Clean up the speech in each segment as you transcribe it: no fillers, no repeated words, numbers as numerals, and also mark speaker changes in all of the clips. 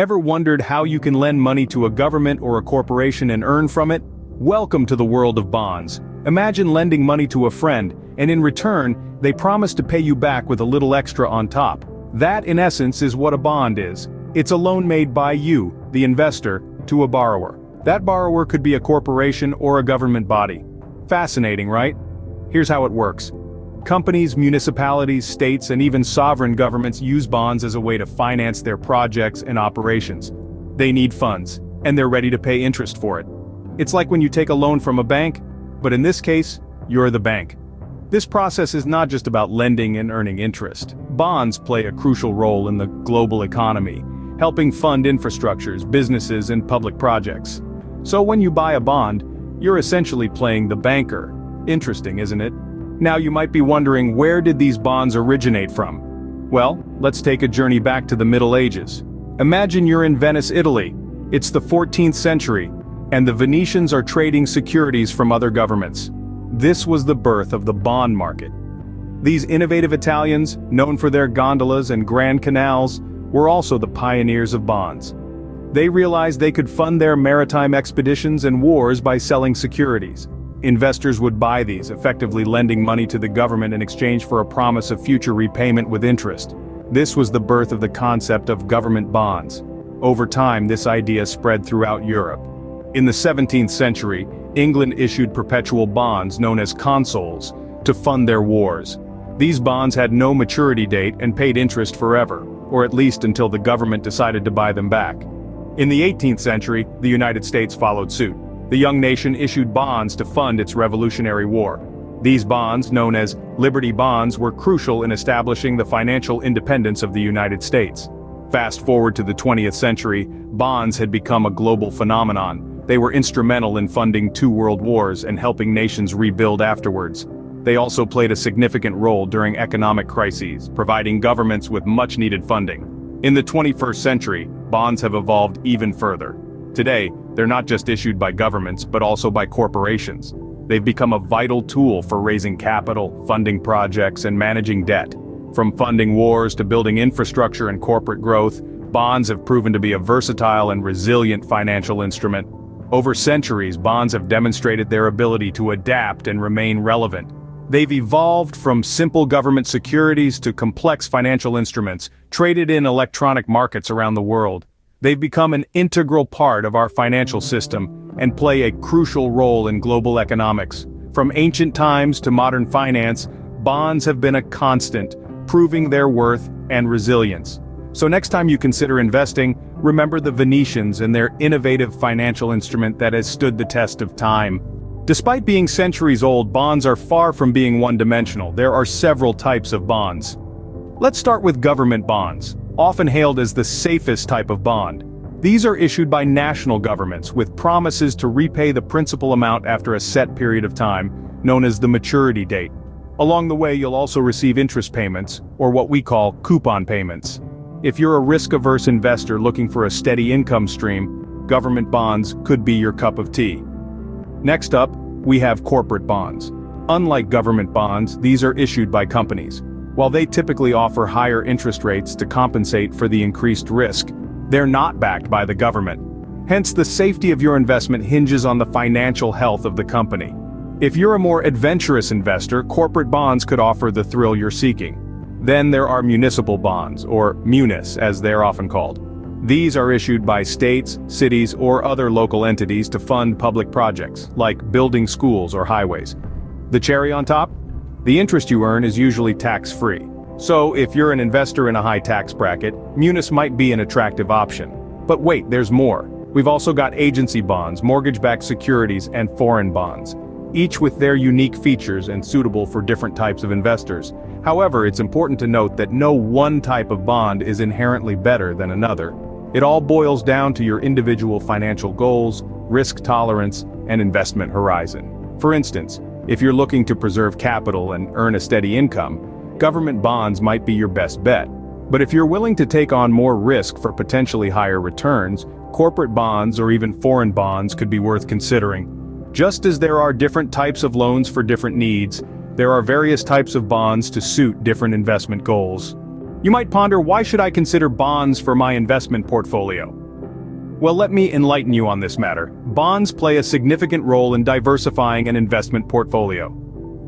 Speaker 1: Ever wondered how you can lend money to a government or a corporation and earn from it? Welcome to the world of bonds. Imagine lending money to a friend, and in return, they promise to pay you back with a little extra on top. That, in essence, is what a bond is. It's a loan made by you, the investor, to a borrower. That borrower could be a corporation or a government body. Fascinating, right? Here's how it works. Companies, municipalities, states, and even sovereign governments use bonds as a way to finance their projects and operations. They need funds, and they're ready to pay interest for it. It's like when you take a loan from a bank, but in this case, you're the bank. This process is not just about lending and earning interest. Bonds play a crucial role in the global economy, helping fund infrastructures, businesses, and public projects. So when you buy a bond, you're essentially playing the banker. Interesting, isn't it? Now you might be wondering, where did these bonds originate from? Well, let's take a journey back to the Middle Ages. Imagine you're in Venice, Italy. It's the 14th century, and the Venetians are trading securities from other governments. This was the birth of the bond market. These innovative Italians, known for their gondolas and grand canals, were also the pioneers of bonds. They realized they could fund their maritime expeditions and wars by selling securities. Investors would buy these, effectively lending money to the government in exchange for a promise of future repayment with interest. This was the birth of the concept of government bonds. Over time, this idea spread throughout Europe. In the 17th century, England issued perpetual bonds known as consols to fund their wars. These bonds had no maturity date and paid interest forever, or at least until the government decided to buy them back. In the 18th century, the United States followed suit. The young nation issued bonds to fund its Revolutionary War. These bonds, known as Liberty Bonds, were crucial in establishing the financial independence of the United States. Fast forward to the 20th century, bonds had become a global phenomenon. They were instrumental in funding 2 world wars and helping nations rebuild afterwards. They also played a significant role during economic crises, providing governments with much-needed funding. In the 21st century, bonds have evolved even further. Today, they're not just issued by governments, but also by corporations. They've become a vital tool for raising capital, funding projects, and managing debt. From funding wars to building infrastructure and corporate growth, bonds have proven to be a versatile and resilient financial instrument. Over centuries, bonds have demonstrated their ability to adapt and remain relevant. They've evolved from simple government securities to complex financial instruments, traded in electronic markets around the world. They've become an integral part of our financial system and play a crucial role in global economics. From ancient times to modern finance, bonds have been a constant, proving their worth and resilience. So next time you consider investing, remember the Venetians and their innovative financial instrument that has stood the test of time. Despite being centuries old, bonds are far from being one-dimensional. There are several types of bonds. Let's start with government bonds, often hailed as the safest type of bond. These are issued by national governments with promises to repay the principal amount after a set period of time, known as the maturity date. Along the way, you'll also receive interest payments, or what we call coupon payments. If you're a risk-averse investor looking for a steady income stream, government bonds could be your cup of tea. Next up, we have corporate bonds. Unlike government bonds, these are issued by companies. While they typically offer higher interest rates to compensate for the increased risk, they're not backed by the government. Hence, the safety of your investment hinges on the financial health of the company. If you're a more adventurous investor, corporate bonds could offer the thrill you're seeking. Then there are municipal bonds, or munis as they're often called. These are issued by states, cities, or other local entities to fund public projects, like building schools or highways. The cherry on top? The interest you earn is usually tax-free. So if you're an investor in a high tax bracket, munis might be an attractive option. But wait, there's more. We've also got agency bonds, mortgage-backed securities, and foreign bonds, each with their unique features and suitable for different types of investors. However, it's important to note that no one type of bond is inherently better than another. It all boils down to your individual financial goals, risk tolerance, and investment horizon. For instance, if you're looking to preserve capital and earn a steady income, government bonds might be your best bet. But if you're willing to take on more risk for potentially higher returns, corporate bonds or even foreign bonds could be worth considering. Just as there are different types of loans for different needs, there are various types of bonds to suit different investment goals. You might ponder, why should I consider bonds for my investment portfolio? Well, let me enlighten you on this matter. Bonds play a significant role in diversifying an investment portfolio.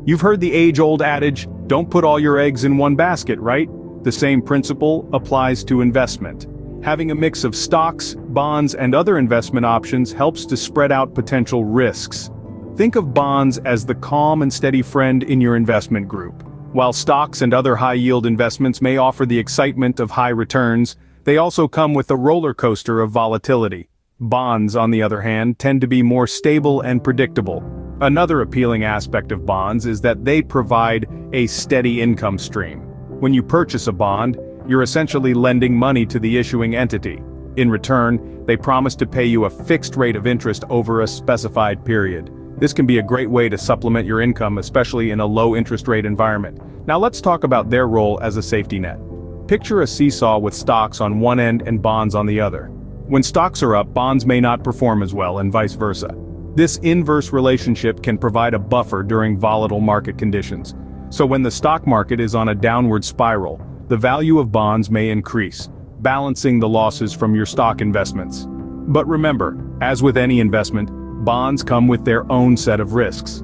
Speaker 1: You've heard the age-old adage, don't put all your eggs in one basket, right? The same principle applies to investment. Having a mix of stocks, bonds, and other investment options helps to spread out potential risks. Think of bonds as the calm and steady friend in your investment group. While stocks and other high-yield investments may offer the excitement of high returns, they also come with a roller coaster of volatility. Bonds, on the other hand, tend to be more stable and predictable. Another appealing aspect of bonds is that they provide a steady income stream. When you purchase a bond, you're essentially lending money to the issuing entity. In return, they promise to pay you a fixed rate of interest over a specified period. This can be a great way to supplement your income, especially in a low interest rate environment. Now let's talk about their role as a safety net. Picture a seesaw with stocks on one end and bonds on the other. When stocks are up, bonds may not perform as well, and vice versa. This inverse relationship can provide a buffer during volatile market conditions. So when the stock market is on a downward spiral, the value of bonds may increase, balancing the losses from your stock investments. But remember, as with any investment, bonds come with their own set of risks.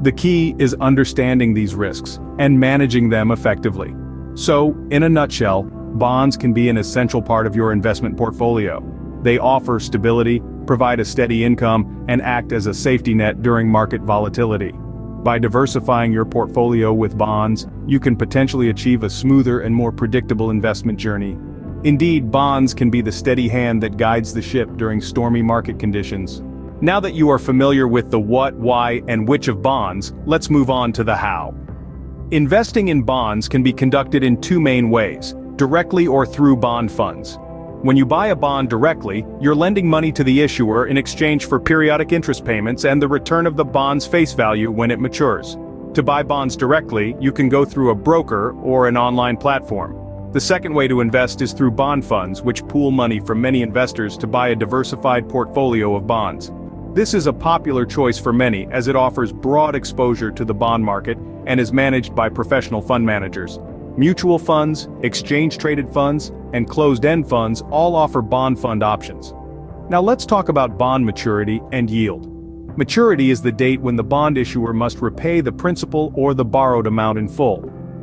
Speaker 1: The key is understanding these risks and managing them effectively. So, in a nutshell, bonds can be an essential part of your investment portfolio. They offer stability, provide a steady income, and act as a safety net during market volatility. By diversifying your portfolio with bonds, you can potentially achieve a smoother and more predictable investment journey. Indeed, bonds can be the steady hand that guides the ship during stormy market conditions. Now that you are familiar with the what, why, and which of bonds, let's move on to the how. Investing in bonds can be conducted in two main ways, directly or through bond funds. When you buy a bond directly, you're lending money to the issuer in exchange for periodic interest payments and the return of the bond's face value when it matures. To buy bonds directly, you can go through a broker or an online platform. The second way to invest is through bond funds, which pool money from many investors to buy a diversified portfolio of bonds. This is a popular choice for many as it offers broad exposure to the bond market and is managed by professional fund managers. Mutual funds, exchange-traded funds, and closed-end funds all offer bond fund options. Now let's talk about bond maturity and yield. Maturity is the date when the bond issuer must repay the principal or the borrowed amount in full.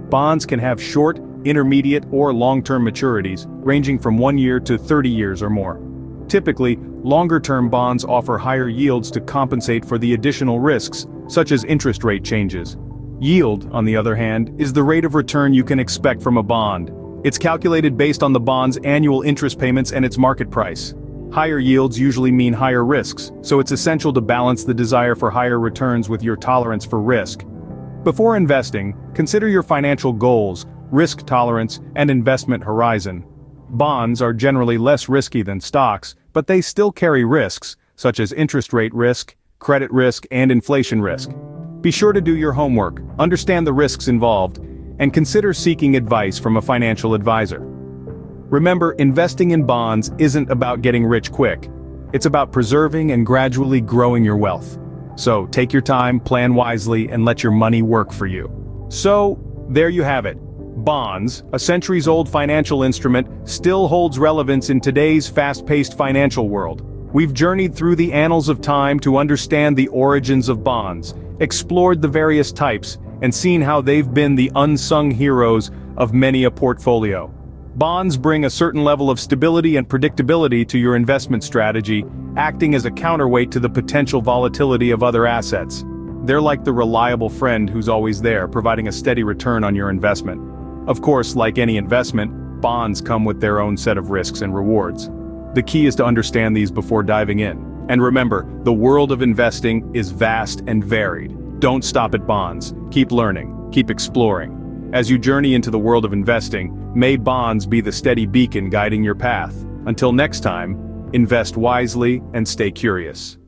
Speaker 1: Bonds can have short, intermediate, or long-term maturities, ranging from 1 year to 30 years or more. Typically, longer-term bonds offer higher yields to compensate for the additional risks, such as interest rate changes. Yield, on the other hand, is the rate of return you can expect from a bond. It's calculated based on the bond's annual interest payments and its market price. Higher yields usually mean higher risks, so it's essential to balance the desire for higher returns with your tolerance for risk. Before investing, consider your financial goals, risk tolerance, and investment horizon. Bonds are generally less risky than stocks, but they still carry risks, such as interest rate risk, credit risk, and inflation risk. Be sure to do your homework, understand the risks involved, and consider seeking advice from a financial advisor. Remember, investing in bonds isn't about getting rich quick. It's about preserving and gradually growing your wealth. So, take your time, plan wisely, and let your money work for you. So, there you have it. Bonds, a centuries-old financial instrument, still holds relevance in today's fast-paced financial world. We've journeyed through the annals of time to understand the origins of bonds, explored the various types, and seen how they've been the unsung heroes of many a portfolio. Bonds bring a certain level of stability and predictability to your investment strategy, acting as a counterweight to the potential volatility of other assets. They're like the reliable friend who's always there, providing a steady return on your investment. Of course, like any investment, bonds come with their own set of risks and rewards. The key is to understand these before diving in. And remember, the world of investing is vast and varied. Don't stop at bonds. Keep learning, keep exploring. As you journey into the world of investing, may bonds be the steady beacon guiding your path. Until next time, invest wisely and stay curious.